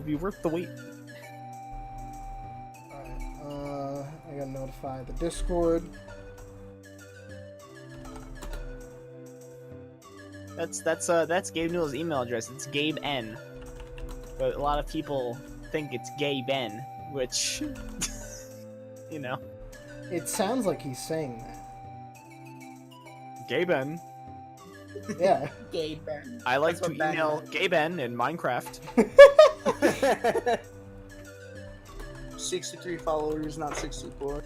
be worth the wait. Alright, I gotta notify the Discord. That's Gabe Newell's email address. It's Gabe N. But a lot of people think it's Gay Ben, which, you know. It sounds like he's saying that. Gay Ben. Yeah. Gay Ben. I like That's to what Ben email meant. Gay Ben in Minecraft. 63 followers, not 64.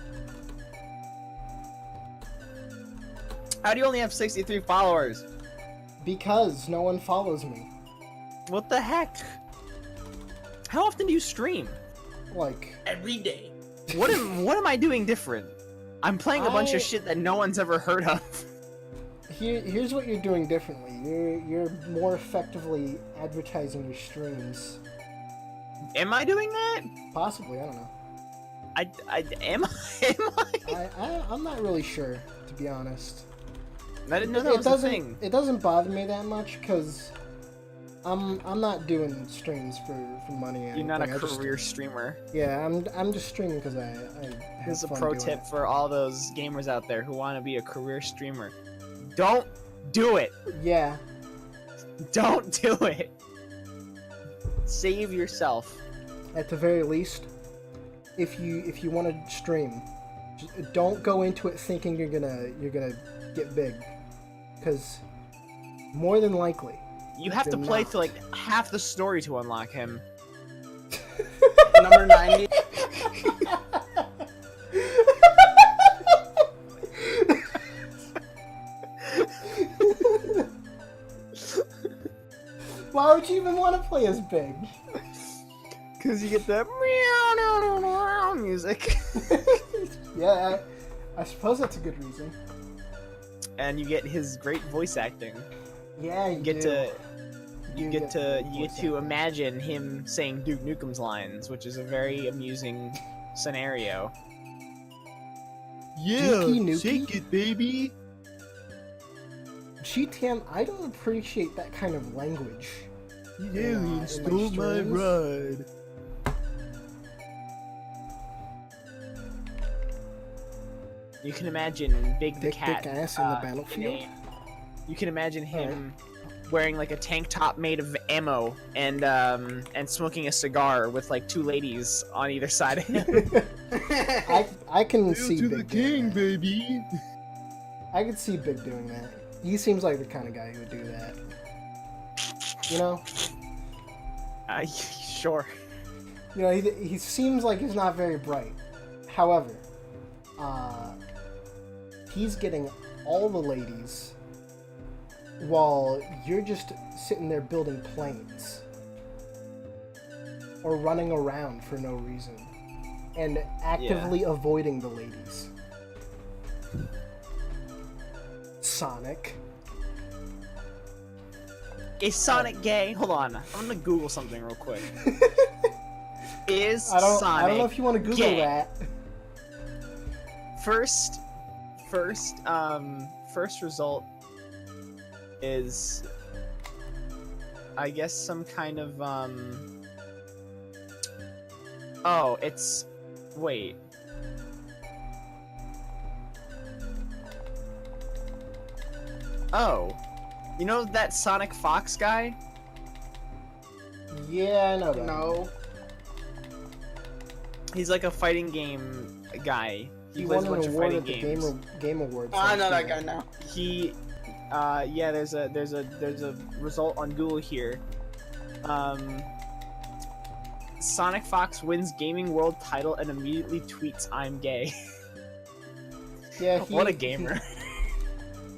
How do you only have 63 followers? Because no one follows me. What the heck? How often do you stream? Like, Every day. What am I doing different? I'm playing a bunch of shit that no one's ever heard of. here's what you're doing differently. You're more effectively advertising your streams. Am I doing that? Possibly, I don't know. Am I? I'm not really sure, to be honest. I didn't know that was a doesn't thing. it doesn't bother me that much because I'm not doing streams for money. Or You're not a anything. career streamer. Yeah, I'm just streaming because I have Here's a fun pro doing tip it. for all those gamers out there who want to be a career streamer. Don't do it. Yeah, Don't do it. Save yourself. at the very least, if you want to stream, don't go into it thinking you're gonna get big, because more than likely You have to You're play not. to like half the story to unlock him. Number 90. Why would you even want to play as big? Cause you get the meow music. Yeah, I suppose that's a good reason. And you get his great voice acting. Yeah, you You get do. to you get to voice acting. imagine him saying Duke Nukem's lines, which is a very amusing scenario. Dookie Nukie? shake it, baby. GTM, I don't appreciate that kind of language. You stole my ride. You can imagine Big the Dick Cat. dick ass in the in battlefield. You can imagine him wearing like a tank top made of ammo and smoking a cigar with like two ladies on either side of him. I can see Big doing that. baby. I could see Big doing that. He seems like the kind of guy who would do that. You know? Sure. You know, he seems like he's not very bright. However, he's getting all the ladies while you're just sitting there building planes. Or running around for no reason. And actively avoiding the ladies. Sonic. Is Sonic gay? Hold on. I'm gonna Google something real quick. Is I don't know Sonic if you want to Google gay? that. First result is, I guess, some kind of oh, it's, wait. Oh, you know that Sonic Fox guy? Yeah, I know that. No. He's like a fighting game guy. He plays won a bunch an of award fighting at the games. Game Awards. Oh, I know last that year. guy now. He, yeah, there's a result on Google here. Sonic Fox wins Gaming World title and immediately tweets, "I'm gay." Yeah, What a gamer.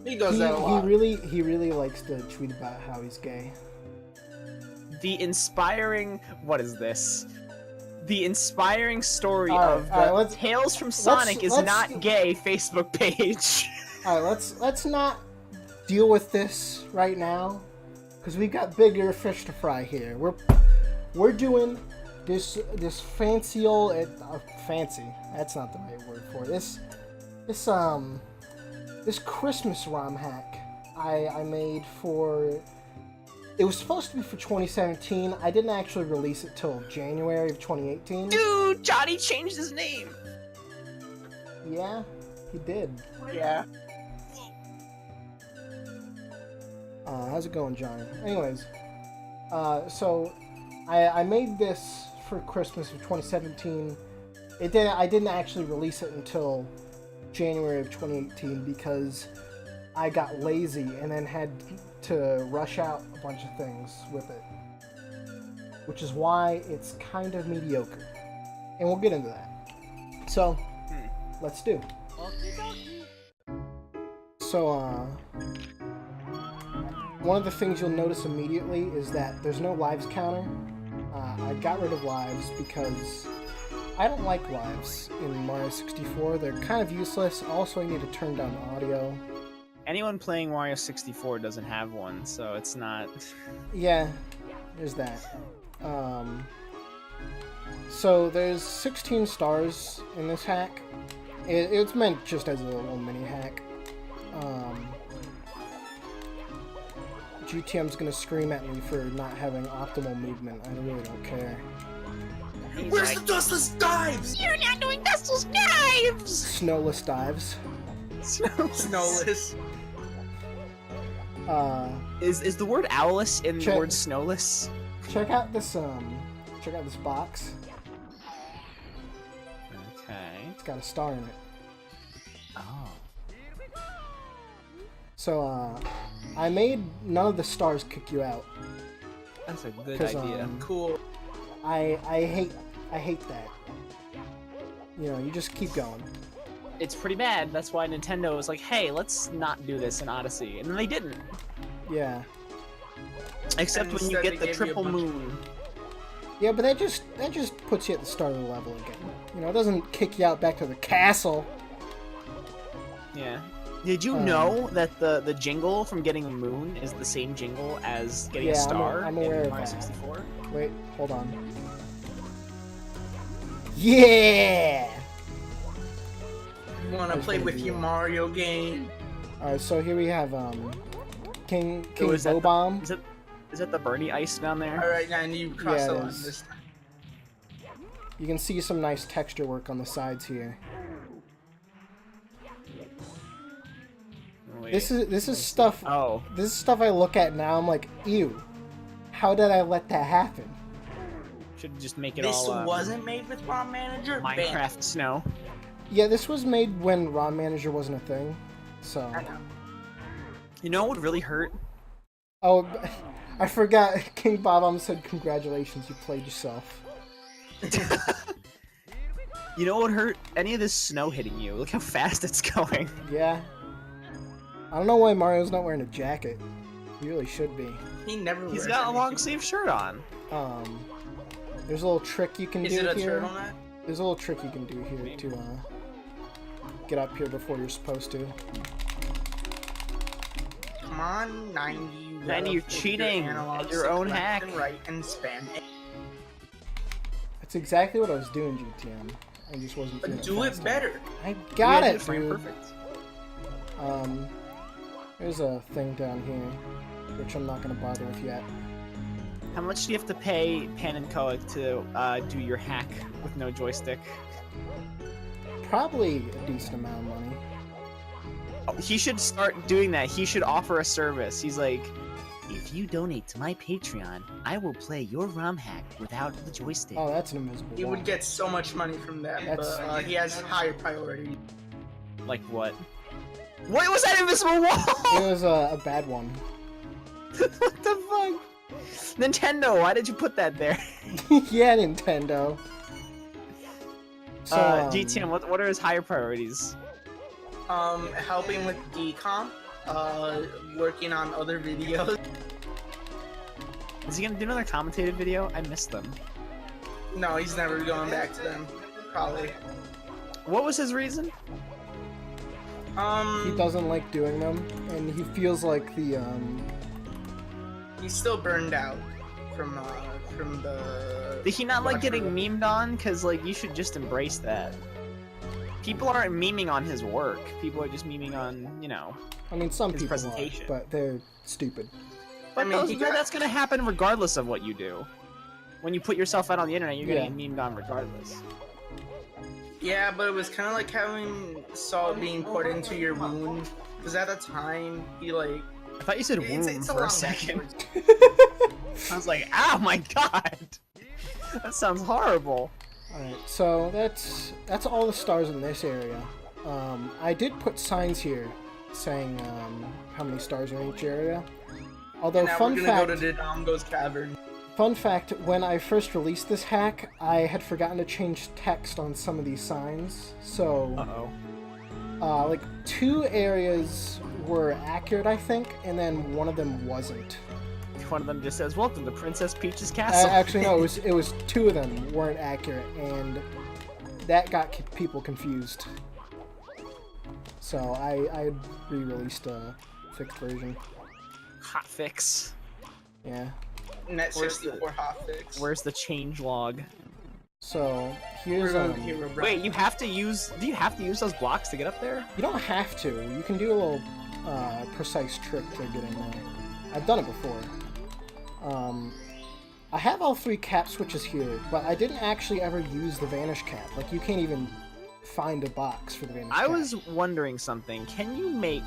He does that a lot. He really likes to tweet about how he's gay. The inspiring, what is this? The inspiring story Alright, of the alright, let's- Tales from Sonic is let's- not gay Facebook page. All right, let's not deal with this right now, because we've got bigger fish to fry here. We're doing this fancy old fancy. That's not the right word for it. This Christmas ROM hack I made for It was supposed to be for 2017. I didn't actually release it till January of 2018. Dude, Johnny changed his name. Yeah, he did. Yeah. How's it going, Johnny? Anyways, so I made this for Christmas of 2017. I didn't actually release it until January of 2018 because I got lazy and then had to rush out a bunch of things with it, which is why it's kind of mediocre, and we'll get into that. So let's do. So one of the things you'll notice immediately is that there's no lives counter. I got rid of lives because I don't like lives in Mario 64. They're kind of useless. Also, I need to turn down audio. Anyone playing Mario 64 doesn't have one, so it's not... Yeah, there's that. So there's 16 stars in this hack. It's meant just as a little mini hack. GTM's gonna scream at me for not having optimal movement. I really don't care. Where's the dustless dives? You're not doing dustless dives! Snowless dives. Snowless. Is the word owlless in Check. the word snowless? Check out this box. Okay. It's got a star in it. Oh. So I made none of the stars kick you out. That's a good 'Cause, idea. Cool. I hate that. You know, you just keep going. It's pretty bad. That's why Nintendo was like, hey, let's not do this in Odyssey. And then they didn't. Yeah. Except when you Instead get they the gave you a triple bunch of- moon. Yeah, but that just puts you at the start of the level again. You know, it doesn't kick you out back to the castle. Yeah. Did you know that the jingle from getting a moon is the same jingle as getting Yeah, a star I'm aware in of Mario that. 64? Wait, hold on. Yeah! Wanna play with you, Mario game? Alright, so here we have King Oh, is that the- Bomb. Is that the Bernie ice down there? Alright, now you cross Yeah, the it line is. this time. You can see some nice texture work on the sides here. Wait. This is stuff. Oh. This is stuff I look at now. I'm like, ew. How did I let that happen? Should just make it This all wasn't made with ROM Manager? Bam. Minecraft snow. Yeah, this was made when ROM Manager wasn't a thing. So. I know. You know what would really hurt? Oh, I forgot. King Bob said, "Congratulations, you played yourself." You know what would hurt? Any of this snow hitting you. Look how fast it's going. Yeah. I don't know why Mario's not wearing a jacket. He really should be. He never He's wears got a anything. long sleeve shirt on. There's a little trick you can Is do it a here. turtleneck? There's a little trick you can do here to get up here before you're supposed to. Come on, 90. 90, you're cheating analog at your own stick left hack. and right and spam it. That's exactly what I was doing, GTM. I just wasn't doing But do fast it better. enough. I got Yeah, it, dude, frame dude. perfect. There's a thing down here, which I'm not gonna bother with yet. How much do you have to pay Pan and Koic to do your hack with no joystick? Probably a decent amount of money. Oh, he should start doing that. He should offer a service. He's like, if you donate to my Patreon, I will play your ROM hack without the joystick. Oh, that's an invisible He wall. would get so much money from that, That's- but he has higher priority. Like what? What was that invisible It wall? was a bad one. What the fuck? Nintendo, why did you put that there? Yeah, Nintendo. So, GTM, what are his higher priorities? Helping with decomp, working on other videos. Is he gonna do another commentated video? I missed them. No, he's never going back to them. Probably. What was his reason? he doesn't like doing them, and he feels like the He's still burned out from the. Did he not like Russia. getting memed on? Cause like you should just embrace that. People aren't memeing on his work. People are just memeing on, you know. I mean, some His people are, presentation. but they're stupid. But I mean, that's gonna happen regardless of what you do. When you put yourself out on the internet, you're gonna Yeah. get memed on regardless. Yeah, but it was kind of like having salt being poured into your wound. Because at the time, he like... I thought you said womb it's for a long second. backwards. I was like, oh my god! That sounds horrible. Alright, so that's all the stars in this area. I did put signs here saying how many stars are in each area. Although, Now fun we're gonna fact, go to Dodongo's cavern. fun fact, when I first released this hack, I had forgotten to change text on some of these signs. So, Uh-oh. like 2 areas were accurate, I think, and then one of them wasn't. One of them just says, welcome to Princess Peach's castle. Actually, no, it was 2 of them weren't accurate, and that got people confused. So I re-released a fixed version. Hot fix. Yeah. Net Where's 64 hotfix. Where's the change log? So here's Wait, you have to use... Do you have to use those blocks to get up there? You don't have to. You can do a little precise trick to get in there. I've done it before. I have all 3 cap switches here, but I didn't actually ever use the vanish cap. Like, you can't even find a box for the vanish cap. I was wondering something. Can you make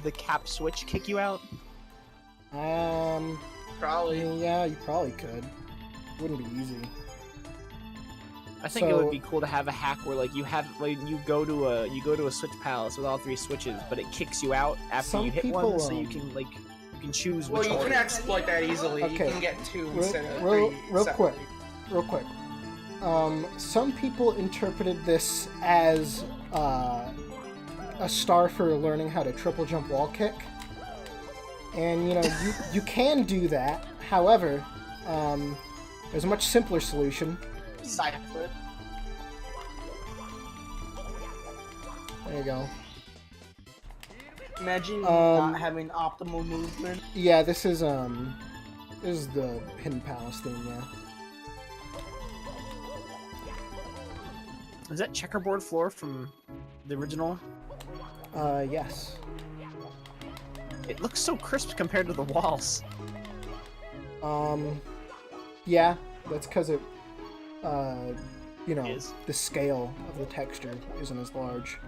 the cap switch kick you out? Probably. Yeah, you probably could. Wouldn't be easy. I think it would be cool to have a hack where like you go to a switch palace with all 3 switches, but it kicks you out after you hit one, so you can choose which Well, you one. can exploit that easily. Okay. You can get 2 instead of 3. Real quick. separately. Real quick. Some people interpreted this as a star for learning how to triple jump wall kick. And, you know, you can do that. However, there's a much simpler solution. Side flip. There you go. Imagine not having optimal movement. Yeah, this is the Hidden Palace theme, yeah. Is that checkerboard floor from the original? Yes. It looks so crisp compared to the walls. Yeah, that's because it, you know, Is. the scale of the texture isn't as large.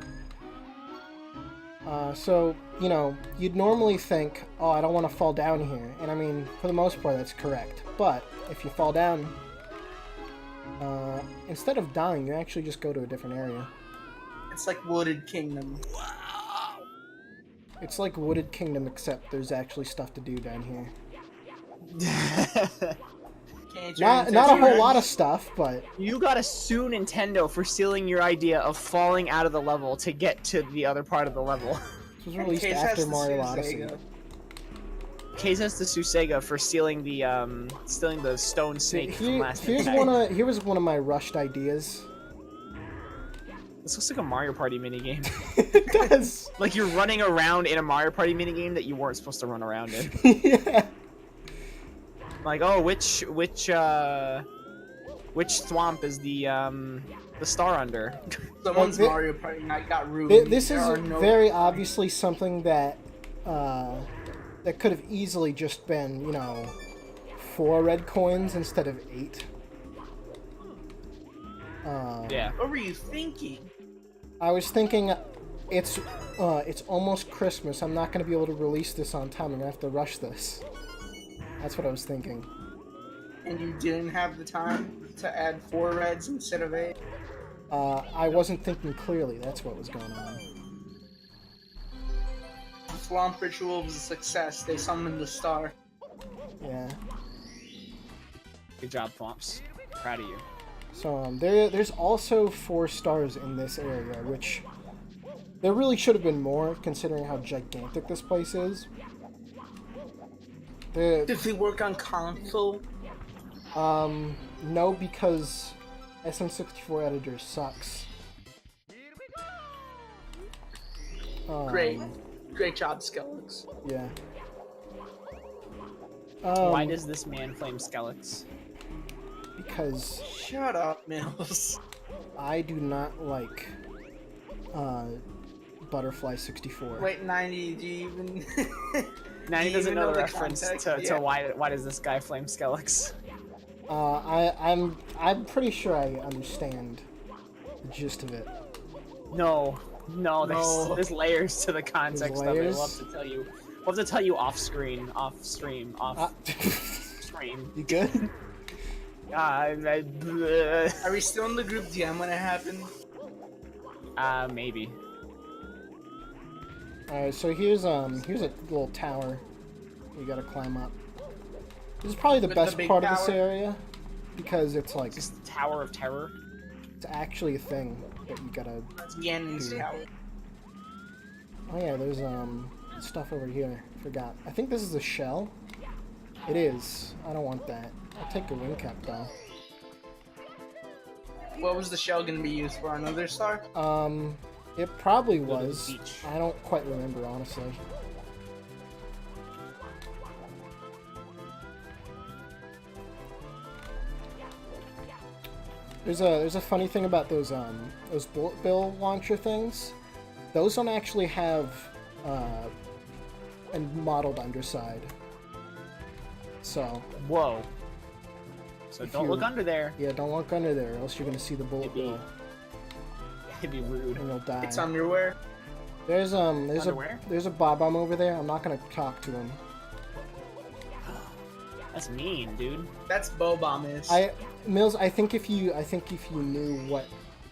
So, you know, you'd normally think, oh, I don't want to fall down here. And I mean, for the most part, that's correct. But if you fall down, instead of dying, you actually just go to a different area. It's like Wooded Kingdom. It's like Wooded Kingdom, except there's actually stuff to do down here. Not a whole lot of stuff, but... You gotta sue Nintendo for stealing your idea of falling out of the level to get to the other part of the level. This was released after Mario Odyssey. Case has to sue Sega for stealing the stone snake from last Here was one of my rushed ideas. This looks like a Mario Party minigame. It does! Like you're running around in a Mario Party minigame that you weren't supposed to run around in. Yeah. Like, oh, which swamp is the star under? Someone's Well, Mario Party night got ruined. This is There are no- very obviously something that that could have easily just been, you know, 4 red coins instead of 8. Yeah. What were you thinking? I was thinking, it's almost Christmas. I'm not going to be able to release this on time. I'm going to have to rush this. That's what I was thinking. And you didn't have the time to add 4 reds instead of 8? I wasn't thinking clearly. That's what was going on. The Flomp ritual was a success. They summoned the star. Yeah. Good job, Thwomps. Proud of you. So there's also 4 stars in this area, which there really should have been more, considering how gigantic this place is. Did they work on console? No, because SM64 editor sucks. Great job, Skellex. Yeah. Why does this man flame Skellex? Because Shut up, Mills. I do not like Butterfly 64. Wait, 90, do you even... 90 doesn't know the reference context? to why does this guy flame Skelix? I'm pretty sure I understand the gist of it. No, there's layers to the context of it. layers? We'll have to tell you. We'll have to tell you off screen, off stream, off stream. You good? Are we still in the group DM when it happened? Maybe. Alright, so here's a little tower you gotta climb up. This is probably the best part of this area because it's like Just the Tower of Terror. it's actually a thing that you gotta. It's Ganon's tower. Oh yeah, there's stuff over here. Forgot. I think this is a shell. It is. I don't want that. I'll take a wing cap though. What was the shell gonna be used for? Another star? It probably Go to the was. beach. I don't quite remember honestly. There's a funny thing about those bullet bill launcher things. Those don't actually have a modeled underside. So Whoa. So don't look under there. yeah, don't look under there, or else you're gonna see the bullet bill It'd be rude. and you'll die. It's underwear. There's Underwear? a Bob-omb over there. I'm not gonna talk to him. That's mean, dude. That's Bob-omb. Mills, I think if you knew what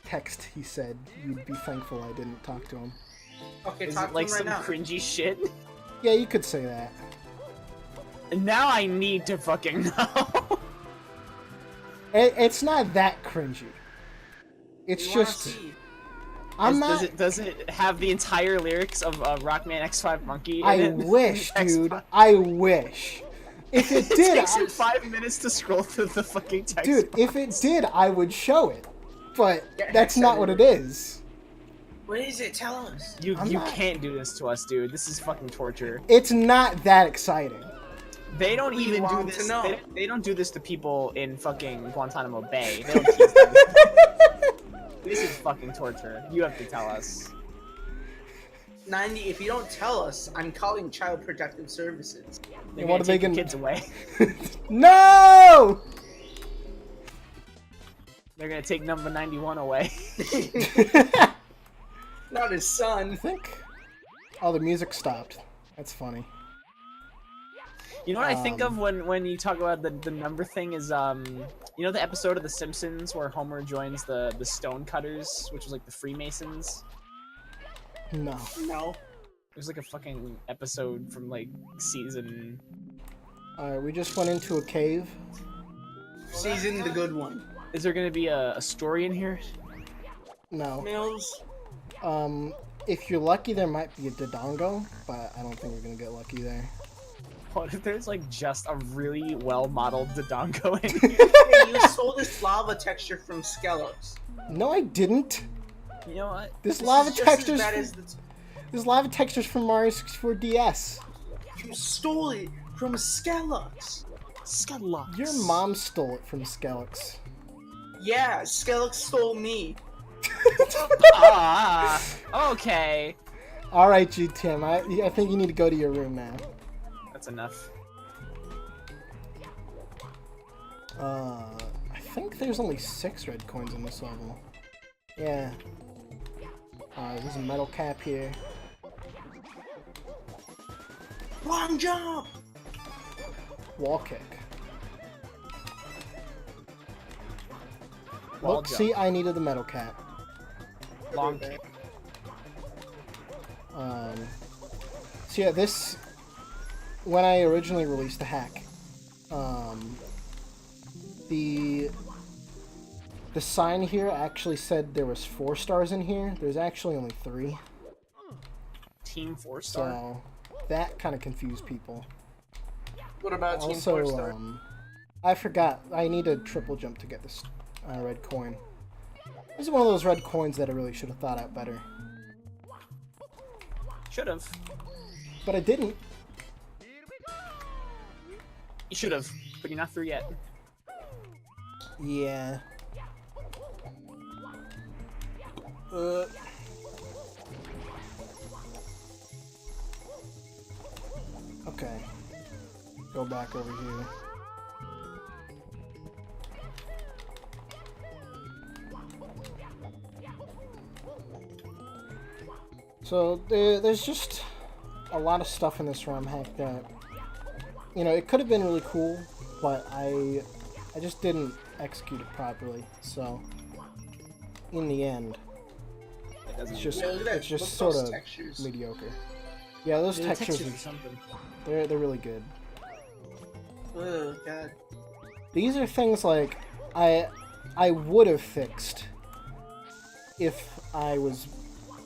text he said, you'd be thankful I didn't talk to him. Okay, Is talk it to like him right some now. cringy shit? Yeah, you could say that. And now I need to fucking know. It's not that cringy. It's You wanna just see. I'm not. Does it have the entire lyrics of Rockman X5 Monkey in I it? wish, X5. dude. I wish. If it It did, takes you 5 minutes to scroll through the fucking text. dude, if it did, I would show it. But Yeah, that's not what it is. What is it? Tell us. You I'm not- can't do this to us, dude. This is fucking torture. It's not that exciting. They don't We even do want to this. know. They don't do this to people in fucking Guantanamo Bay. They don't tease them. This is fucking torture. You have to tell us. 90, if you don't tell us, I'm calling Child Protective Services. They're What gonna are they take your gonna- kids away. No! They're gonna take number 91 away. Not his son. I think. Oh, the music stopped. That's funny. You know what I think of when you talk about the number thing is you know the episode of The Simpsons where Homer joins the Stonecutters, which was like the Freemasons? No. No. It was like a fucking episode from like season. Alright, we just went into a cave. Season the good one. Is there gonna be a story in here? No. Mills. If you're lucky, there might be a Dodongo, but I don't think we're gonna get lucky there. What if there's like just a really well modeled Dodongo in here? Hey, you stole this lava texture from Skelos. No, I didn't. You know what? This This lava is just as textures. bad as the There's lava textures from Mario 64 DS. You stole it from Skelos. Scallops. Your mom stole it from Skelix. Yeah, Skelos stole me. Ah, okay. All right, GTM. I think you need to go to your room now. That's enough. I think there's only 6 red coins in this level. Yeah. There's a metal cap here. Long jump. Wall kick. Wall Look, jump. see, I needed the metal cap. Long kick. So yeah, this, when I originally released the hack, the sign here actually said there was 4 stars in here. There's actually only 3. Team 4-star. So that kind of confused people. What about Team Also, 4-star? I forgot. I need a triple jump to get this red coin. This is one of those red coins that I really should have thought out better. Should have. But I didn't. You should have, but you're not through yet. Yeah. Okay. Go back over here. So there's just a lot of stuff in this ROM hack that, you know, it could have been really cool, but I just didn't execute it properly. So in the end, it's just sort of mediocre. Yeah, those textures are something. They're really good. Oh god. These are things like I would have fixed if I was,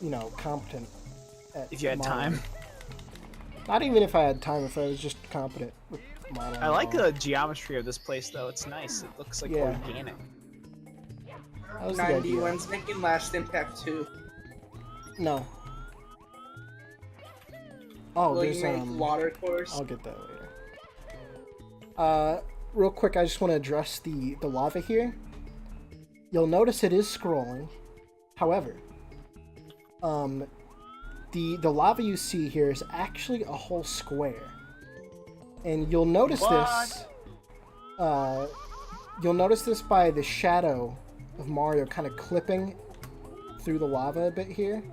you know, competent at if you had modeling. time. Not even if I had time, if I was just competent with modeling. I like the geometry of this place though, it's nice. It looks like organic. 91's making Last Impact 2. No. Oh, Will there's you make water course? I'll get that later. Real quick, I just want to address the lava here. You'll notice it is scrolling. However, the lava you see here is actually a whole square. And you'll notice this. You'll notice this by the shadow of Mario kind of clipping through the lava a bit here.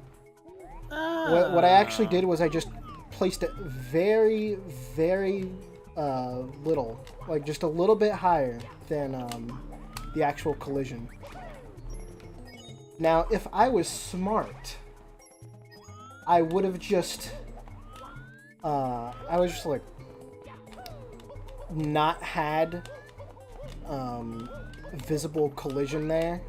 What I actually did was I just placed it very, very little, like just a little bit higher than the actual collision. Now, if I was smart, I would have just, like not had visible collision there,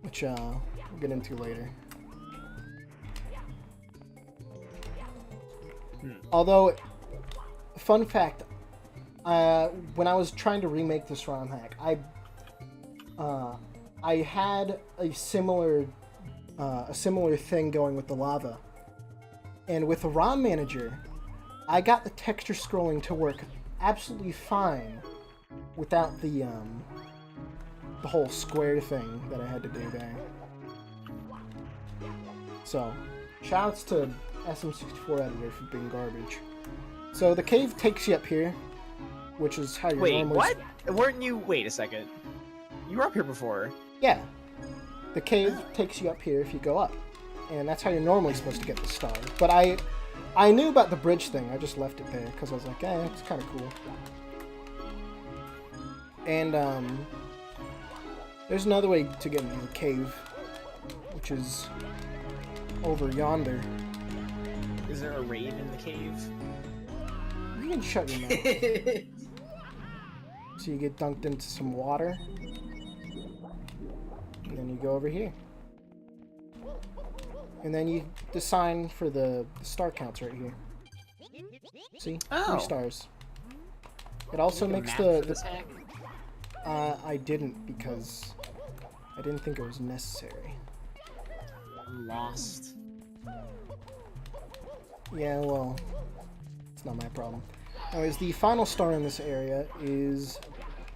which we'll get into later. Although, fun fact, when I was trying to remake this ROM hack, I had a similar thing going with the lava, and with the ROM manager, I got the texture scrolling to work absolutely fine without the whole square thing that I had to do there. So, shoutouts to SM64 editor for being garbage. So the cave takes you up here, which is how you're normally... Wait, what? Weren't you... Wait a second. You were up here before. Yeah. The cave takes you up here if you go up. And that's how you're normally supposed to get the star. But I knew about the bridge thing. I just left it there because I was like, eh, it's kind of cool. And there's another way to get into the cave, which is over yonder. Is there a raid in the cave? You can shut your mouth. So you get dunked into some water, and then you go over here. And then you the sign for the star counts right here. See? 3 stars. It also makes I didn't because I didn't think it was necessary. I'm lost. Yeah, well, it's not my problem. Anyways, the final star in this area is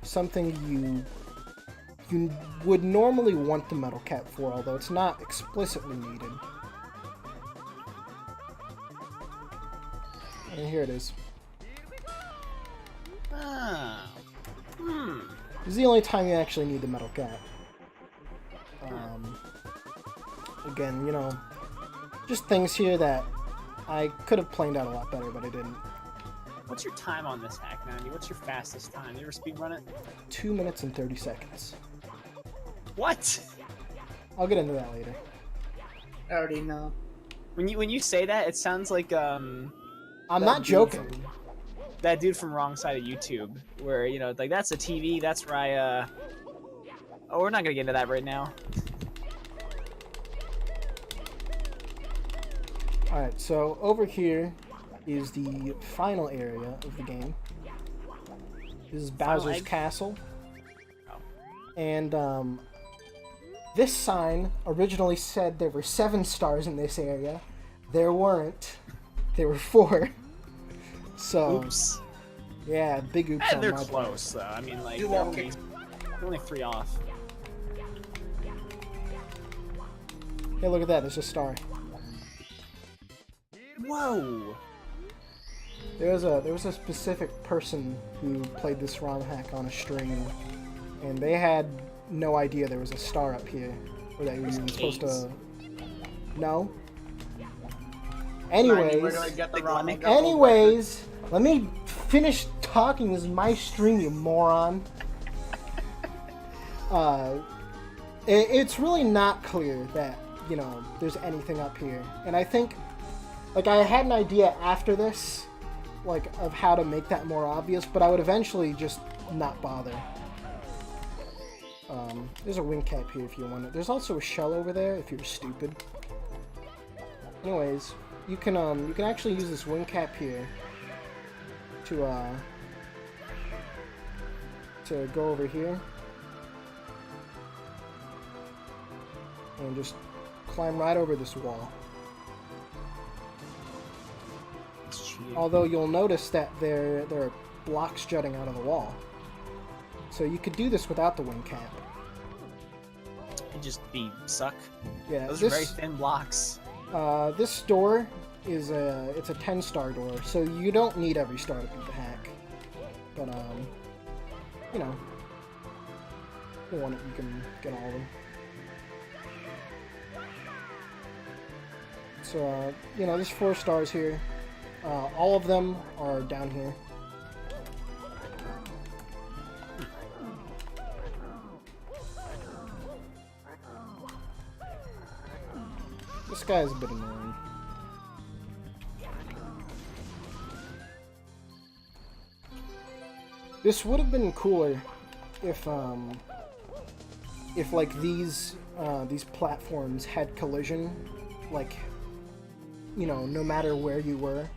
something you would normally want the metal cap for, although it's not explicitly needed. And here it is. This is the only time you actually need the metal cap. Again, you know, just things here that I could have planed out a lot better, but I didn't. What's your time on this hack, Mandy? What's your fastest time? You ever speedrun it? 2 minutes and 30 seconds. What? I'll get into that later. I already know. When you say that, it sounds like I'm not joking. That dude from Wrong Side of YouTube, where you know, like that's a TV. That's where I. Oh, we're not gonna get into that right now. Alright, so over here is the final area of the game. This is Bowser's Castle. Oh. And this sign originally said there were 7 stars in this area. There weren't. There were 4. So, oops. Yeah, big oops on they're my close, though. I mean, like, You're they're only 3 off. Hey, look at that. There's a star. Whoa! There was a specific person who played this ROM hack on a stream, and they had no idea there was a star up here, or that you were supposed to. No. Anyways, let me finish talking. This is my stream, you moron. It's really not clear that, you know, there's anything up here. And I think, like, I had an idea after this, like, of how to make that more obvious, but I would eventually just not bother. There's a wing cap here if you want it. There's also a shell over there if you're stupid. Anyways, you can actually use this wing cap here to go over here and just climb right over this wall. Although you'll notice that there are blocks jutting out of the wall. So you could do this without the wing cap. It'd just be suck. Yeah, those are very thin blocks. This door is it's a 10-star door, so you don't need every star to beat the hack. But you know, if you want it, you can get all of them. So you know, there's 4 stars here. All of them are down here. This guy is a bit annoying. This would have been cooler if like these platforms had collision, like, you know, no matter where you were.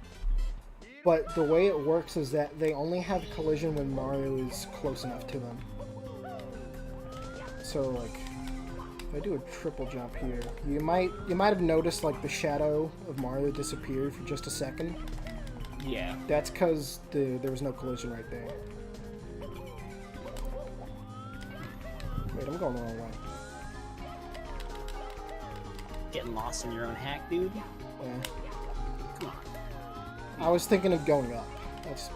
But the way it works is that they only have collision when Mario is close enough to them. So, like, if I do a triple jump here, you might have noticed, like, the shadow of Mario disappeared for just a second. Yeah. That's because there was no collision right there. Wait, I'm going the wrong way. Getting lost in your own hack, dude? Yeah. Come on. I was thinking of going up. That's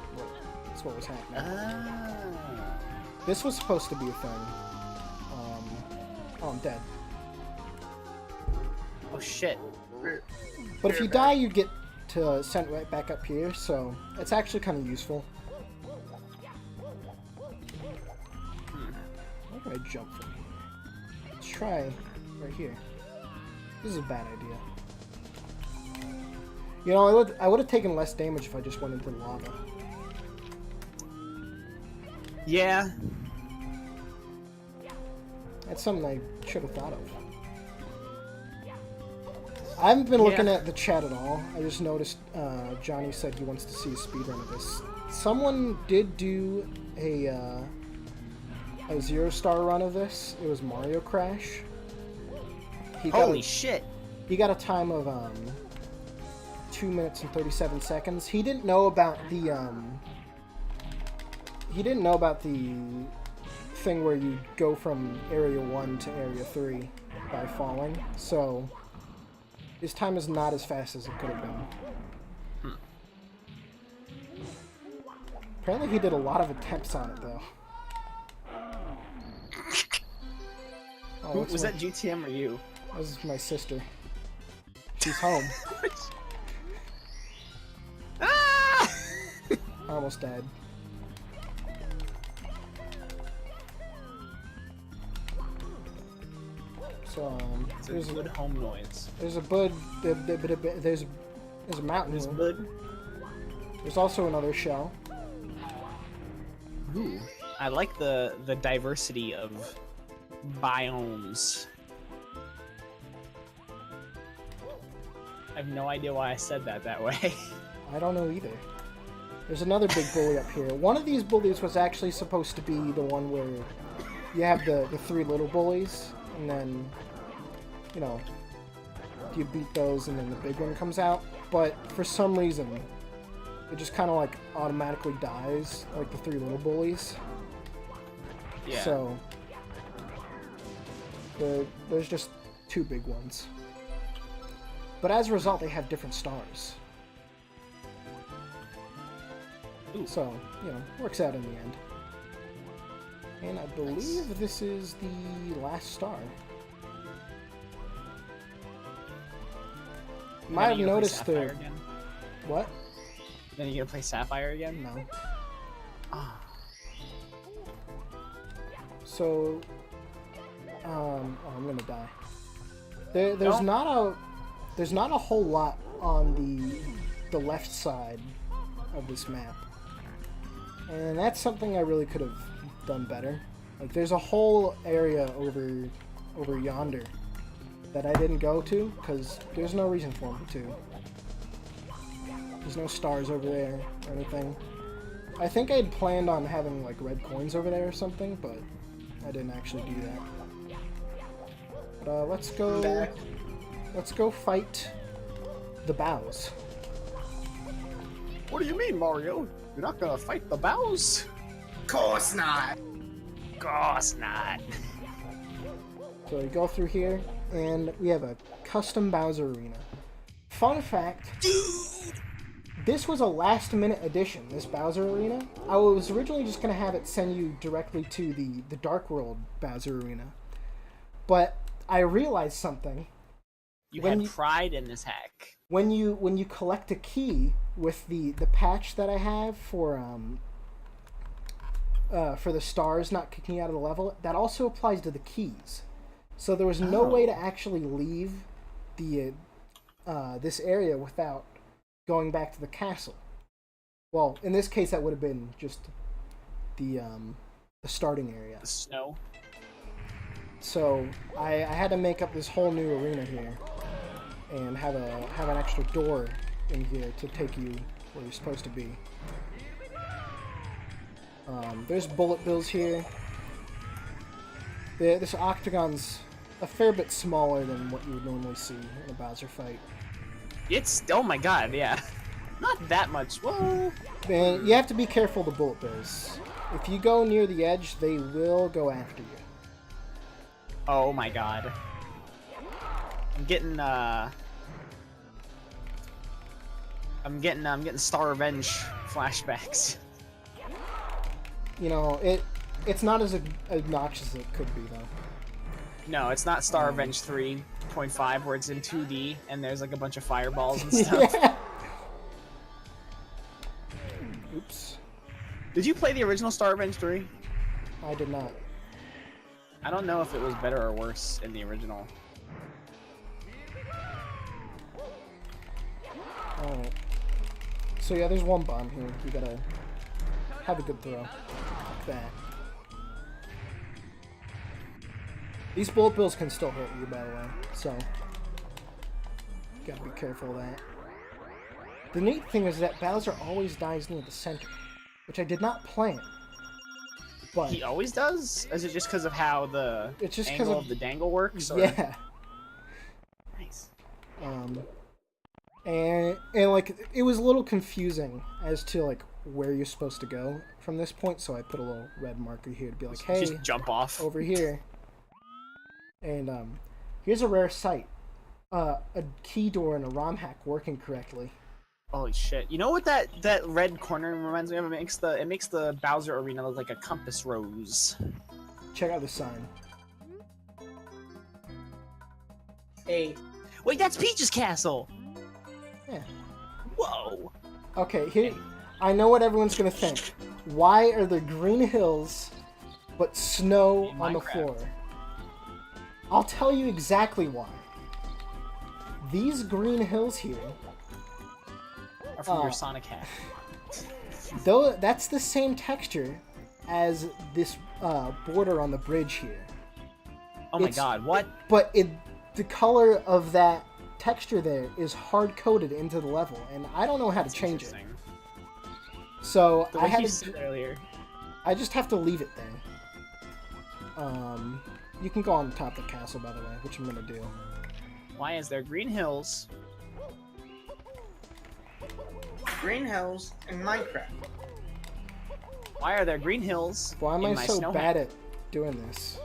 what was happening. This was supposed to be a thing. Oh, I'm dead. Oh shit. But if you die, you get to sent right back up here, so it's actually kind of useful. Where can I jump from here? Let's try right here. This is a bad idea. You know, I would have taken less damage if I just went into the lava. Yeah. That's something I should have thought of. I haven't been looking at the chat at all. I just noticed Johnny said he wants to see a speedrun of this. Someone did do a 0-star run of this. It was Mario Crash. Holy shit! He got a time of 2 minutes and 37 seconds. He didn't know about the thing where you go from area 1 to area 3 by falling. So his time is not as fast as it could have been. Apparently he did a lot of attempts on it though. Oh, was that GTM or you? That was my sister. She's home. Ah! I almost died. So there's a good home noise. There's a bud. There's a mountain. There's bud. There's also another shell. Ooh, I like the diversity of biomes. I have no idea why I said that way. I don't know either. There's another big bully up here. One of these bullies was actually supposed to be the one where you have the 3 little bullies, and then, you know, you beat those and then the big one comes out. But for some reason, it just kind of like automatically dies, like the 3 little bullies. Yeah. So, there's just 2 big ones. But as a result, they have different stars. So, you know, works out in the end. And I believe this is the last star. Might have noticed the... What? Then you gonna play Sapphire again? No. Oh. So... oh, I'm gonna die. There's not a whole lot on the left side of this map. And that's something I really could have done better. Like, there's a whole area over yonder that I didn't go to because there's no reason for me to. There's no stars over there or anything. I think I'd planned on having like red coins over there or something, but I didn't actually do that. But let's go fight the bows. What do you mean, Mario? You're not gonna fight the bows? Course not. Course not. So we go through here, and we have a custom Bowser arena. Fun fact, Dude! this was a last-minute addition, this Bowser arena. I was originally just going to have it send you directly to the Dark World Bowser arena. But I realized something. You had pride in this hack. When you collect a key with the patch that I have for the stars not kicking you out of the level, that also applies to the keys. So there was no way to actually leave the this area without going back to the castle. Well, in this case, that would have been just the starting area. The snow. So I had to make up this whole new arena here, and have an extra door in here to take you where you're supposed to be. There's bullet bills here. This octagon's a fair bit smaller than what you would normally see in a Bowser fight. It's, oh my god, yeah. Not that much, whoa. And you have to be careful of the bullet bills. If you go near the edge, they will go after you. Oh my god. I'm getting Star Revenge flashbacks. You know, it's not as obnoxious as it could be, though. No, it's not Star Revenge 3.5 where it's in 2D and there's like a bunch of fireballs and stuff. Yeah. Oops. Did you play the original Star Revenge 3? I did not. I don't know if it was better or worse in the original. Alright. So yeah, there's one bomb here. You gotta have a good throw. Like that. These bullet bills can still hurt you, by the way, so gotta be careful of that. The neat thing is that Bowser always dies near the center, which I did not plan. But he always does? Is it just because of how the angle of the dangle works? Or? Yeah. Nice. And like it was a little confusing as to like where you're supposed to go from this point, so I put a little red marker here to be like, hey, just jump off over here. And here's a rare sight: a key door and a ROM hack working correctly. Holy shit! You know what that red corner reminds me of? It makes the Bowser arena look like a compass rose. Check out the sign. Hey. Wait, that's Peach's castle. Yeah. Whoa. Okay, here. I know what everyone's gonna think. Why are there green hills, but snow on the floor? I'll tell you exactly why. These green hills here are from your Sonic hack. Though that's the same texture as this border on the bridge here. Oh my god, what? But the color of that texture there is hard-coded into the level, and I don't know how to change it. So I had to. I just have to leave it there. You can go on top of the castle, by the way, which I'm gonna do. Why is there green hills? Green hills in Minecraft. Why are there green hills? Why am I so bad at doing this?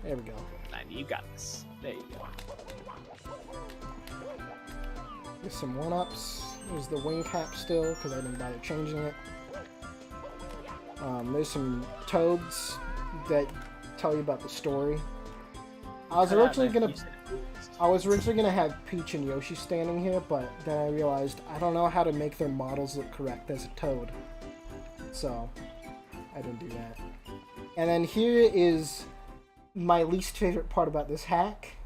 There we go. You got this. There you go. Get some one-ups. is the wing cap still, because I didn't bother changing it. There's some toads that tell you about the story. I was originally gonna have Peach and Yoshi standing here, but then I realized I don't know how to make their models look correct as a toad. So, I didn't do that. And then here is my least favorite part about this hack.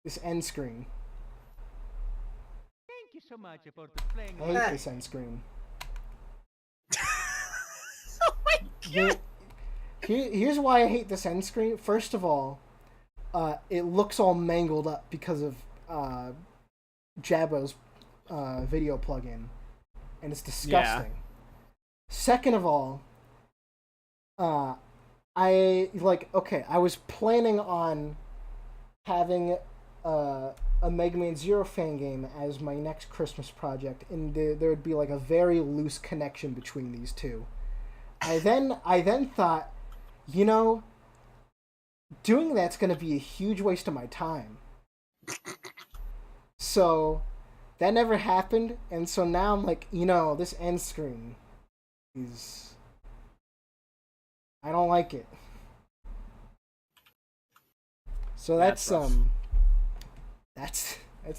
This end screen. Thank you so much for playing. I hate this end screen. Oh my god! Here's why I hate this end screen. First of all, it looks all mangled up because of Jabo's video plugin, and it's disgusting. Yeah. Second of all, I was planning on having a Mega Man Zero fan game as my next Christmas project, and there would be like a very loose connection between these two. I then thought, you know, doing that's going to be a huge waste of my time. So that never happened, and so now I'm like, you know, this end screen is... I don't like it. So that's the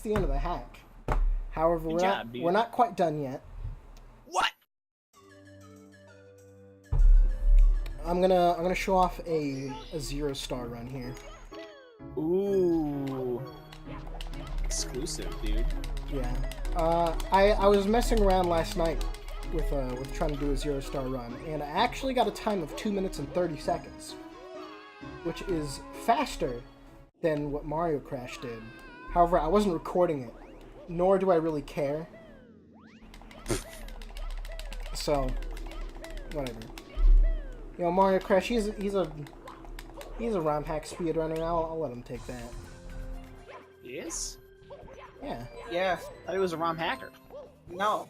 end of the hack. However, we're not quite done yet. What? I'm gonna show off a 0-star run here. Ooh, exclusive, dude. Yeah. I was messing around last night with trying to do a 0-star run, and I actually got a time of 2 minutes and 30 seconds, which is faster than what Mario Crash did. However, I wasn't recording it, nor do I really care. So, whatever. You know, Mario Crash, he's a ROM hack speedrunner. I'll let him take that. He is? Yeah. Yeah. I thought he was a ROM hacker. No.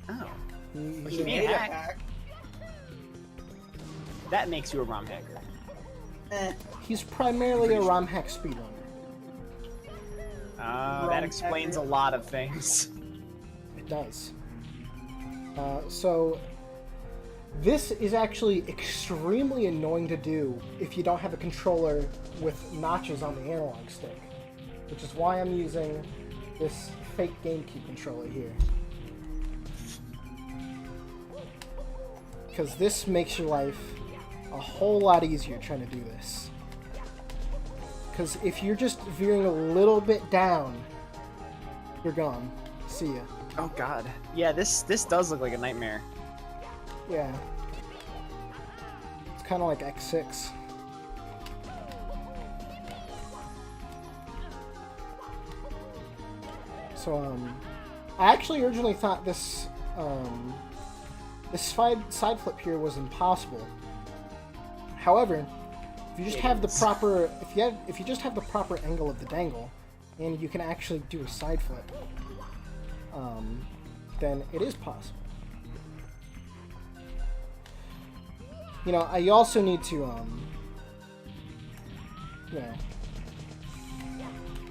Oh. He made a hack. That makes you a ROM hacker. He's primarily a ROM hack speedrunner. That explains a lot of things. It does. So, this is actually extremely annoying to do if you don't have a controller with notches on the analog stick, which is why I'm using this fake GameCube controller here. Because this makes your life a whole lot easier trying to do this. Because if you're just veering a little bit down, you're gone. See ya. Oh god. Yeah, this does look like a nightmare. Yeah. It's kind of like X6. So, I actually originally thought this side flip here was impossible. However, if you just have the proper if you just have the proper angle of the dangle, and you can actually do a side flip, then it is possible. You know, you also need to you know,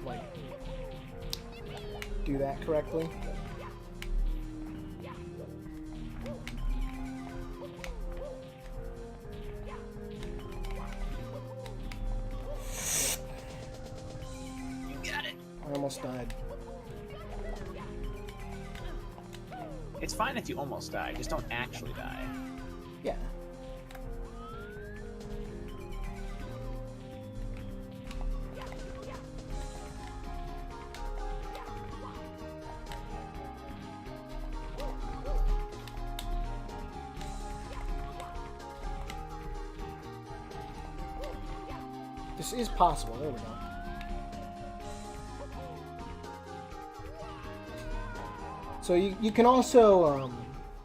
like, do that correctly. I almost died. It's fine if you almost die, just don't actually die. Yeah. This is possible. There we go. So you can also,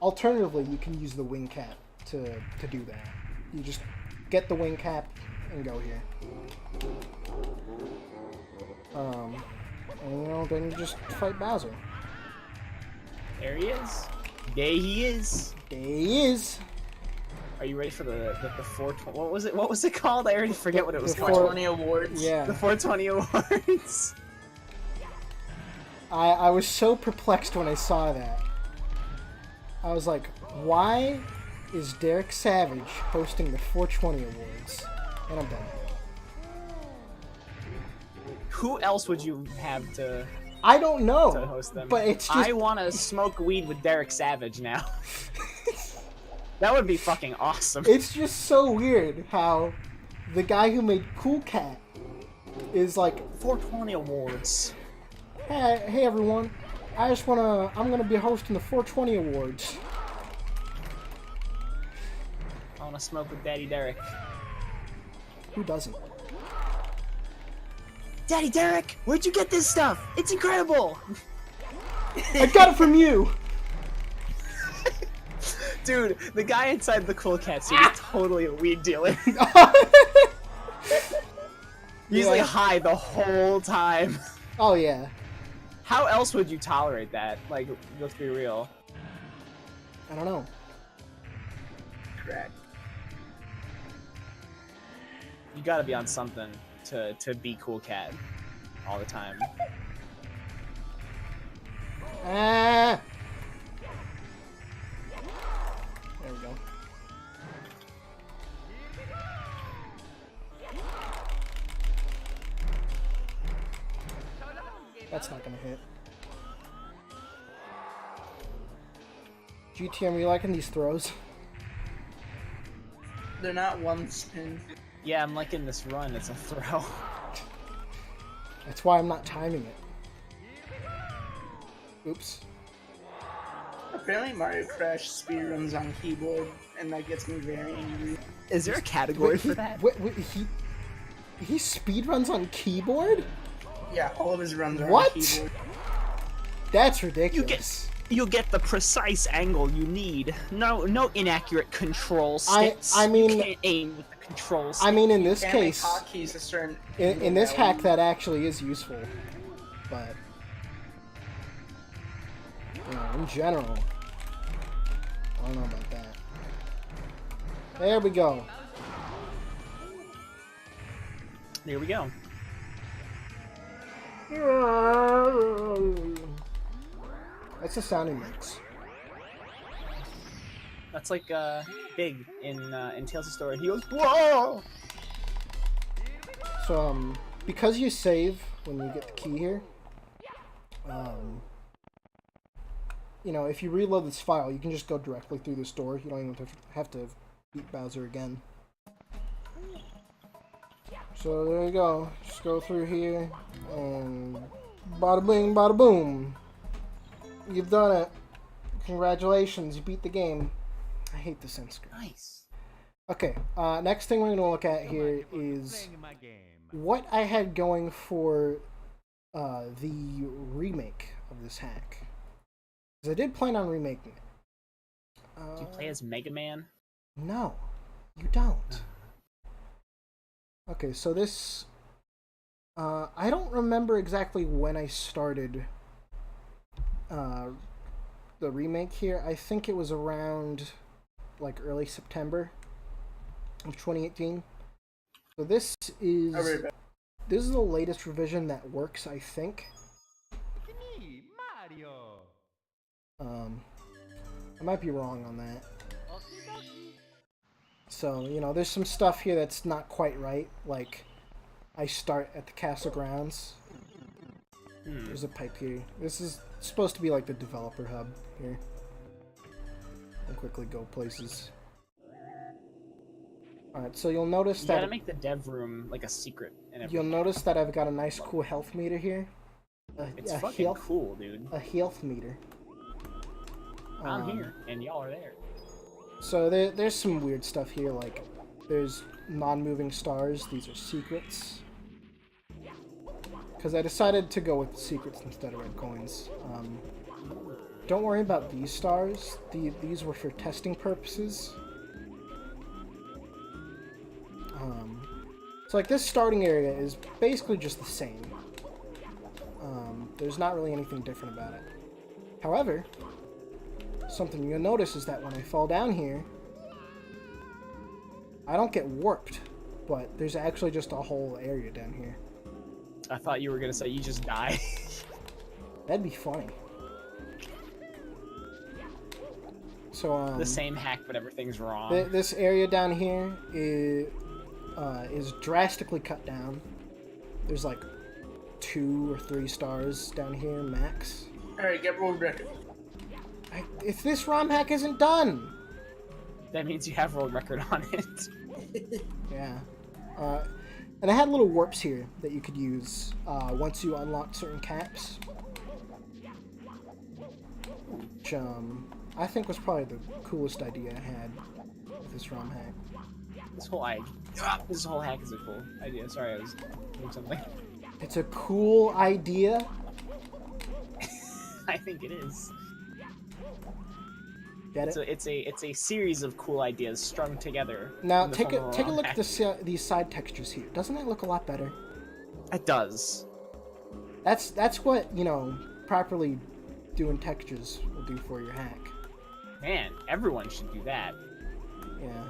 alternatively, you can use the wing cap to do that. You just get the wing cap and go here. And you know, then you just fight Bowser. There he is. There he is. There he is. Are you ready for the 420? What was it? What was it called? I already forget what it was called. 420 awards. Yeah. The 420 awards. I was so perplexed when I saw that. I was like, why is Derek Savage hosting the 420 Awards? And I'm done. Who else would you have to? I don't know. To host them. But it's just... I want to smoke weed with Derek Savage now. That would be fucking awesome. It's just so weird how the guy who made Cool Cat is like 420 Awards. Hey everyone, I'm gonna be hosting the 420 Awards. I want to smoke with Daddy Derek. Who doesn't? Daddy Derek, where'd you get this stuff? It's incredible. I got it from you. Dude, the guy inside the Cool Cat suit is totally a weed dealer. He's like high the whole time. Oh yeah. How else would you tolerate that? Like, let's be real. I don't know. Correct. You gotta be on something to be Cool Cat all the time. Ah. There we go. That's not gonna hit. GTM, are you liking these throws? They're not one spin. Yeah, I'm liking this run. It's a throw. That's why I'm not timing it. Oops. Apparently Mario Crash speedruns on keyboard, and that gets me very angry. Is there a category for that? Wait, he speedruns on keyboard? Yeah, all of his runs are What? on keyboard. That's ridiculous. You get the precise angle you need. No inaccurate control sticks. I mean, you can't aim with the control stick. I mean, in this Can't case, make hotkeys a certain in this hack, that actually is useful. But you know, in general, I don't know about that. There we go. There we go. That's the sound he makes. That's like Big in Tales of Story. He goes, whoa! So because you save when you get the key here, you know, if you reload this file, you can just go directly through this door. You don't even have to beat Bowser again. So there you go. Just go through here, and bada bing, bada boom. You've done it. Congratulations, you beat the game. I hate the end screen. Nice. Okay, next thing we're going to look at here is what I had going for the remake of this hack. Because I did plan on remaking it. Do you play as Mega Man? No, you don't. Okay, so this... I don't remember exactly when I started the remake here. I think it was around like early September of 2018. So this is the latest revision that works, I think. I might be wrong on that. So, you know, there's some stuff here that's not quite right. Like, I start at the castle grounds. There's a pipe here. This is supposed to be like the developer hub here. I'll quickly go places. Alright, so you'll notice that... You gotta make the dev room like a secret. And you'll notice that I've got a nice cool health meter here. It's fucking cool, dude. A health meter. I'm here, and y'all are there. So there's some weird stuff here, like there's non-moving stars. These are secrets. Because I decided to go with secrets instead of red coins. Don't worry about these stars. These were for testing purposes. So like this starting area is basically just the same. There's not really anything different about it. However, something you'll notice is that when I fall down here, I don't get warped, but there's actually just a whole area down here. I thought you were gonna say you just die. That'd be funny. So the same hack, but everything's wrong. This area down here is drastically cut down. There's like 2 or 3 stars down here max. All right, get world record. If this ROM hack isn't done, that means you have world record on it. Yeah. And I had little warps here that you could use once you unlock certain caps. Which, I think was probably the coolest idea I had with this ROM hack. This whole hack is a cool idea. Sorry, I was doing something. It's a cool idea. I think it is. Get it? So it's a series of cool ideas strung together. Now take a look at these side textures here. Doesn't that look a lot better? It does. That's what, you know, properly doing textures will do for your hack. Man, everyone should do that. Yeah.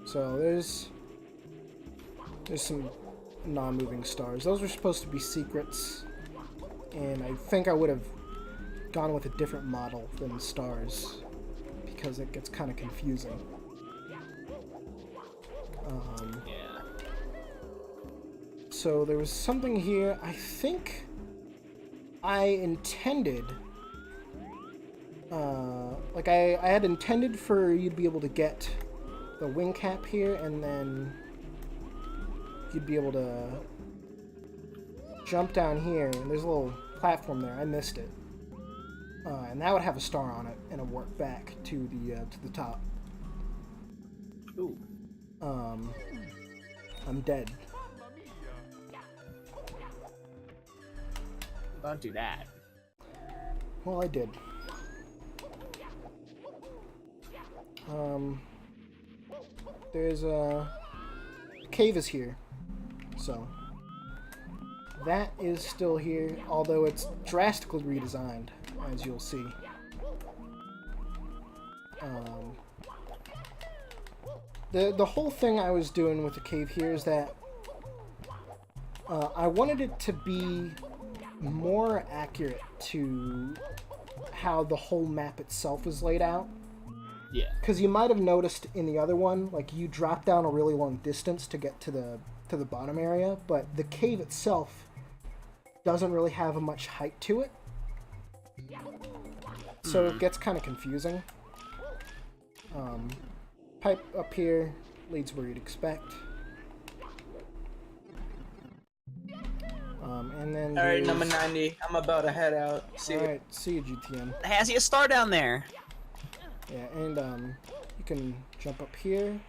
So there's some non-moving stars. Those were supposed to be secrets, and I think I would have gone with a different model than stars because it gets kind of confusing. Yeah. So there was something here. I think I intended, like I had intended for you to be able to get the wing cap here, and then you'd be able to jump down here, and there's a little platform there. I missed it. And that would have a star on it, and a warp back to the top. Ooh. I'm dead. Don't do that. Well, I did. There's a cave is here, so that is still here, although it's drastically redesigned, as you'll see. The whole thing I was doing with the cave here is that I wanted it to be more accurate to how the whole map itself is laid out. Yeah. Because you might have noticed in the other one, like, you drop down a really long distance to get to the bottom area, but the cave itself doesn't really have much height to it. So it gets kind of confusing. Pipe up here leads where you'd expect. And then Alright, number 90. I'm about to head out. See you. Alright, see you, GTM. Has he a star down there? Yeah, and you can jump up here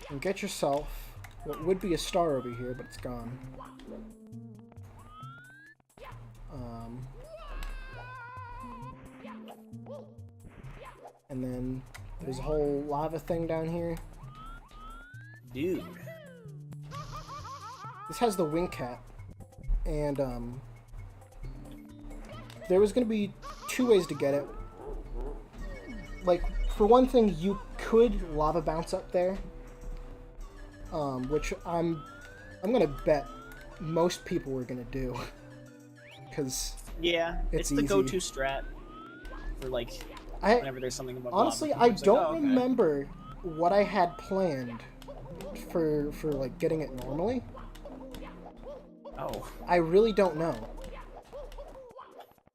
and get yourself what would be a star over here, but it's gone. And then there's a whole lava thing down here. Dude. This has the wing cap, and there was going to be 2 ways to get it. Like, for one thing, you could lava bounce up there, which I'm gonna bet most people were gonna do, because yeah, it's the easy. go-to strat for like whenever there's something above. Honestly, lava. I It's don't like, oh, okay. remember what I had planned for like getting it normally. Oh. I really don't know.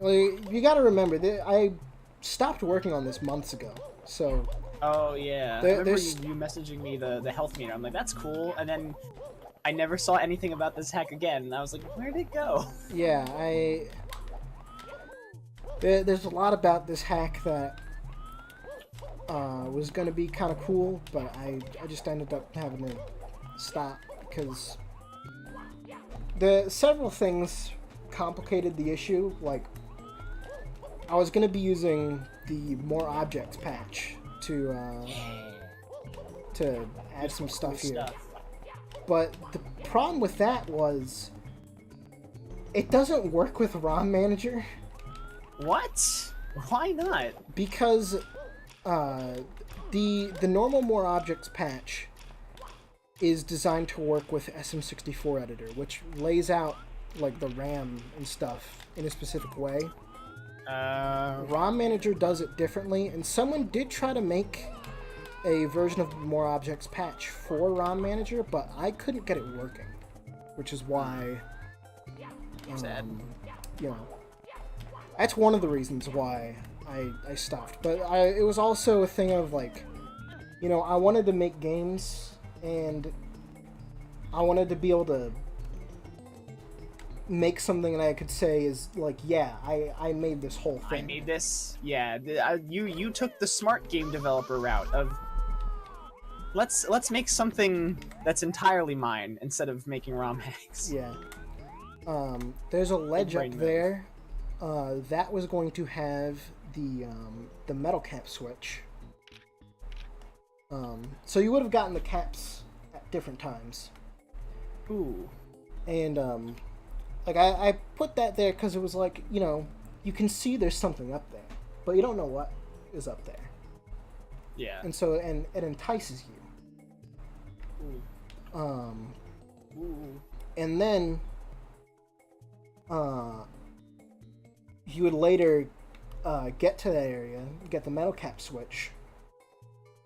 Like, you gotta remember that I stopped working on this months ago, so. Oh yeah. I remember you messaging me the health meter. I'm like, that's cool, and then I never saw anything about this hack again. And I was like, where'd it go? Yeah, there's a lot about this hack that was gonna be kind of cool, but I just ended up having to stop because several things complicated the issue. Like, I was gonna be using the more objects patch to add some stuff here. But the problem with that was it doesn't work with ROM Manager. What? Why not? Because the normal more objects patch is designed to work with SM64 editor, which lays out like the RAM and stuff in a specific way. Uh, ROM Manager does it differently, and someone did try to make a version of More Objects patch for ROM Manager, but I couldn't get it working, which is why, Sad. you know, that's one of the reasons why I stopped. But it was also a thing of, like, you know, I wanted to make games, and I wanted to be able to make something that I could say is, like, yeah, I made this whole thing. I made this. Yeah, you took the smart game developer route of let's make something that's entirely mine instead of making ROM hacks. Yeah. There's a ledge up there. That was going to have the metal cap switch. So you would have gotten the caps at different times. Ooh. And like I put that there because it was like, you know, you can see there's something up there, but you don't know what is up there. Yeah. And so and it entices you. Ooh. Ooh. And then you would later get to that area, get the metal cap switch,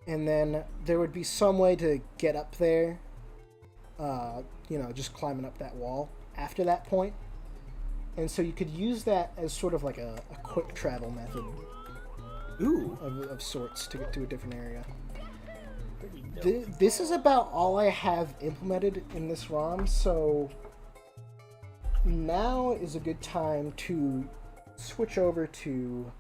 and then there would be some way to get up there, you know, just climbing up that wall after that point. And so you could use that as sort of like a quick travel method. Ooh. Of sorts to get to a different area. This is about all I have implemented in this ROM, so now is a good time to switch over to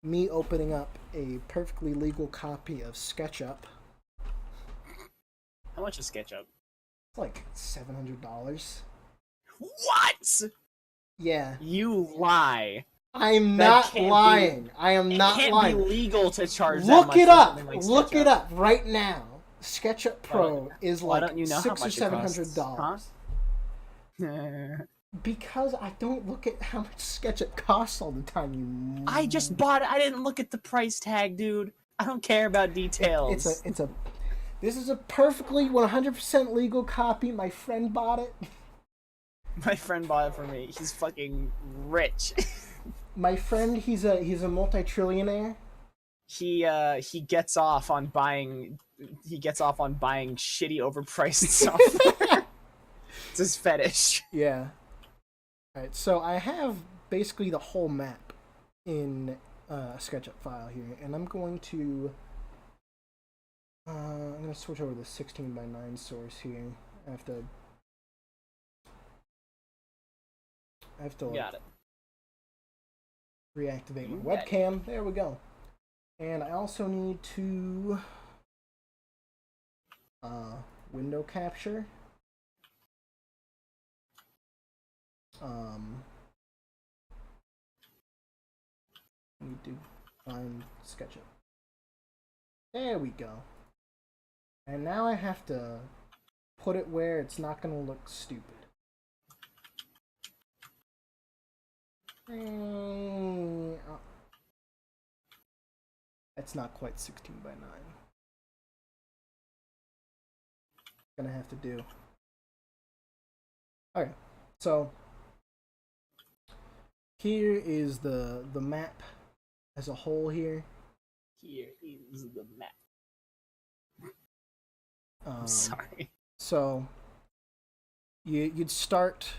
me opening up a perfectly legal copy of SketchUp. How much is SketchUp? It's like $700. What? Yeah. You lie. I'm That not lying. I am not It lying. can't be legal to charge that Look much it for up. something like Look SketchUp. it up right now. SketchUp Pro is Why like don't you know how $600 or much it costs? $700. Huh? Because I don't look at how much SketchUp costs all the time. You. I just bought it. I didn't look at the price tag, dude. I don't care about details. This is a perfectly 100% legal copy. My friend bought it. My friend bought it for me. He's fucking rich. My friend, he's a multi-trillionaire. He gets off on buying shitty overpriced software. It's his fetish. Yeah. Alright, so I have basically the whole map in a SketchUp file here, and I'm going to switch over to the 16:9 source here. I have to Got it. reactivate my webcam. There we go. And I also need to window capture. Need to find SketchUp. There we go. And now I have to put it where it's not going to look stupid. That's not quite 16:9. Gonna have to do. Okay, so here is the map as a whole here. Here is the map. Sorry. So you'd start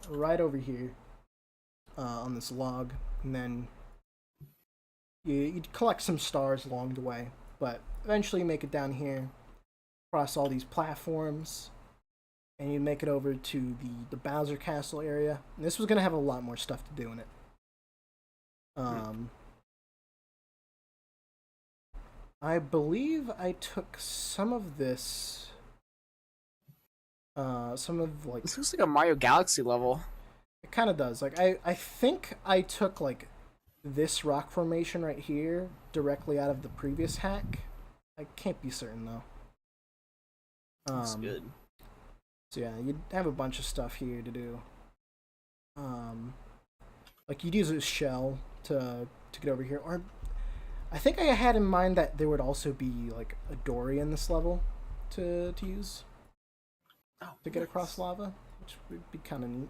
right over here on this log, and then you'd collect some stars along the way, but eventually make it down here, across all these platforms, and you'd make it over to the Bowser Castle area. And this was going to have a lot more stuff to do in it. I believe I took some of this, This looks like a Mario Galaxy level. It kind of does. Like, I think I took, like, this rock formation right here directly out of the previous hack. I can't be certain, though. That's good. So, yeah, you'd have a bunch of stuff here to do. Like, you'd use a shell to get over here. Or, I think I had in mind that there would also be, like, a dory in this level to use. Oh, to get across lava, which would be kind of neat.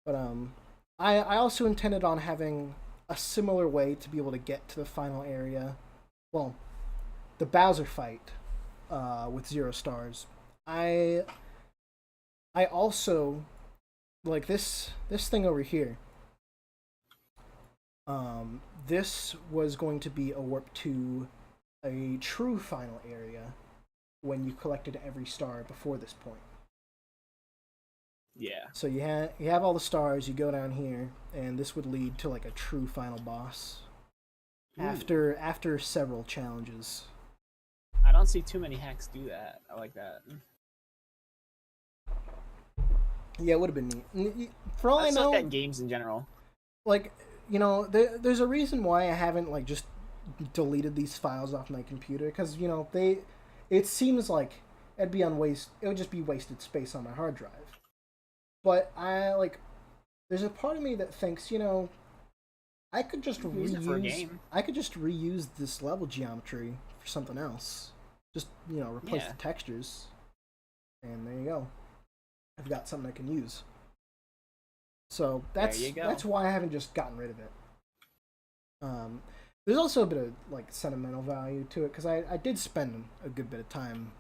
But I also intended on having a similar way to be able to get to the final area. Well, the Bowser fight with 0 stars. I also like this thing over here. This was going to be a warp to a true final area when you collected every star before this point. Yeah. So you have all the stars, you go down here, and this would lead to like a true final boss. Ooh. After several challenges. I don't see too many hacks do that. I like that. Yeah, it would have been neat. For all I know, like that in games in general. Like, you know, there's a reason why I haven't like just deleted these files off my computer, because you know it seems like it would just be wasted space on my hard drive. But there's a part of me that thinks, you know, I could just reuse this level geometry for something else. Just, you know, replace the textures, and there you go. I've got something I can use. So that's why I haven't just gotten rid of it. There's also a bit of like sentimental value to it, because I did spend a good bit of time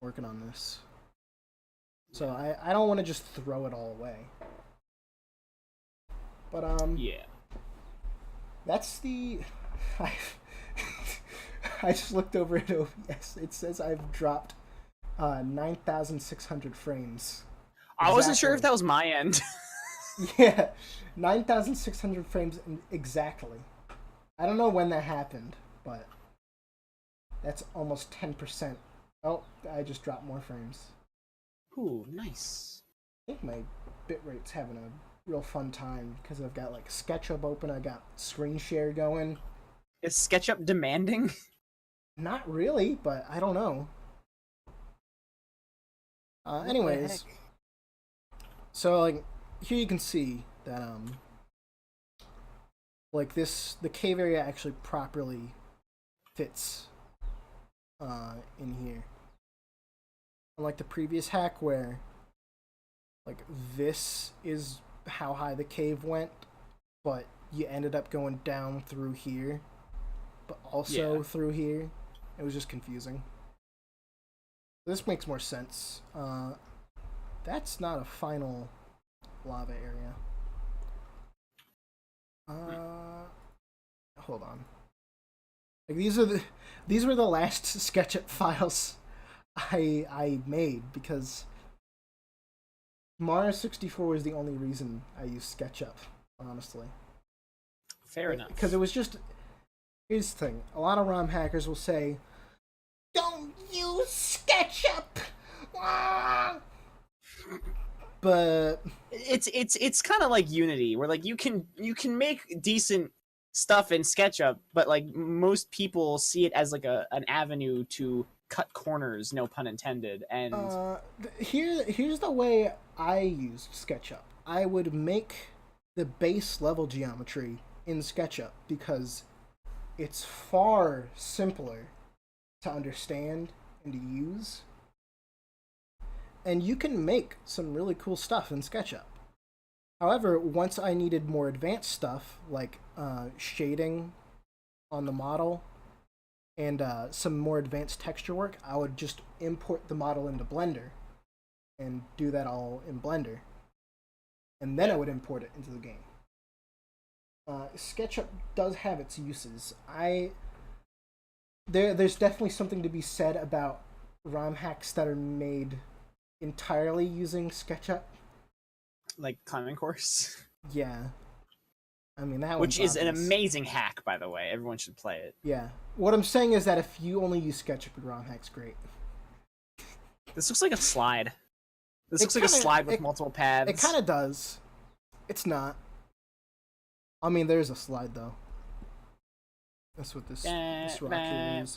working on this. So I don't want to just throw it all away. But yeah. That's the I just looked over at OBS. It says I've dropped 9,600 frames. I wasn't sure if that was my end. Yeah, 9,600 frames exactly. I don't know when that happened, but that's almost 10%. Oh, I just dropped more frames. Ooh, nice. I think my bitrate's having a real fun time because I've got like SketchUp open. I got screen share going. Is SketchUp demanding? Not really, but I don't know. Anyways, so like here you can see that like the cave area actually properly fits in here. Unlike the previous hack where like this is how high the cave went, but you ended up going down through here, but also through here. It was just confusing. This makes more sense. That's not a final lava area. Hold on. Like these were the last SketchUp files I made, because Mario 64 was the only reason I used SketchUp, honestly. Fair enough. Because it was just, here's the thing, a lot of ROM hackers will say, "Don't use SketchUp!" But it's kind of like Unity, where like you can make decent stuff in SketchUp, but like most people see it as like an avenue to cut corners, no pun intended. And here's the way I used SketchUp. I would make the base level geometry in SketchUp because it's far simpler to understand and to use. And you can make some really cool stuff in SketchUp. However, once I needed more advanced stuff, like shading on the model and some more advanced texture work, I would just import the model into Blender and do that all in Blender. And then I would import it into the game. SketchUp does have its uses. There's definitely something to be said about ROM hacks that are made entirely using SketchUp. Like Climbing Course? Yeah. I mean, that Which is an amazing hack, by the way. Everyone should play it. Yeah. What I'm saying is that if you only use SketchUp with ROM hacks, great. This looks like a slide. This looks like a slide with multiple paths. It kind of does. It's not. I mean, there's a slide, though. That's what this rock here is.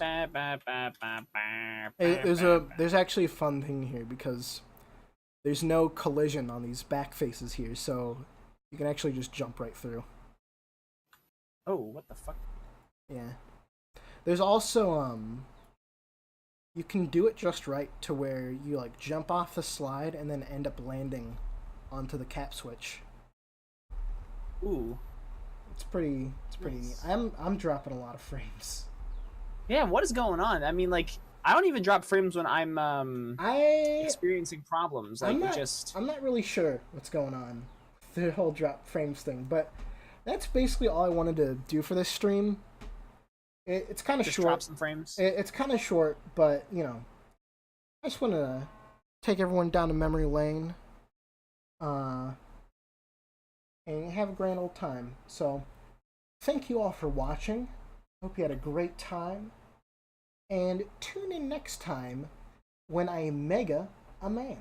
There's actually a fun thing here, because there's no collision on these back faces here, so you can actually just jump right through. Oh, what the fuck? Yeah. There's also you can do it just right to where you like jump off the slide and then end up landing onto the cap switch. Ooh. It's pretty Nice. neat. I'm dropping a lot of frames. Yeah, what is going on? I mean, like, I don't even drop frames when I'm experiencing problems. Like, I'm not really sure what's going on with the whole drop frames thing, but that's basically all I wanted to do for this stream. It's kind of just short. drop some frames. It's kind of short, but you know, I just want to take everyone down to memory lane, and have a grand old time. So, thank you all for watching. Hope you had a great time, and tune in next time when I mega a man.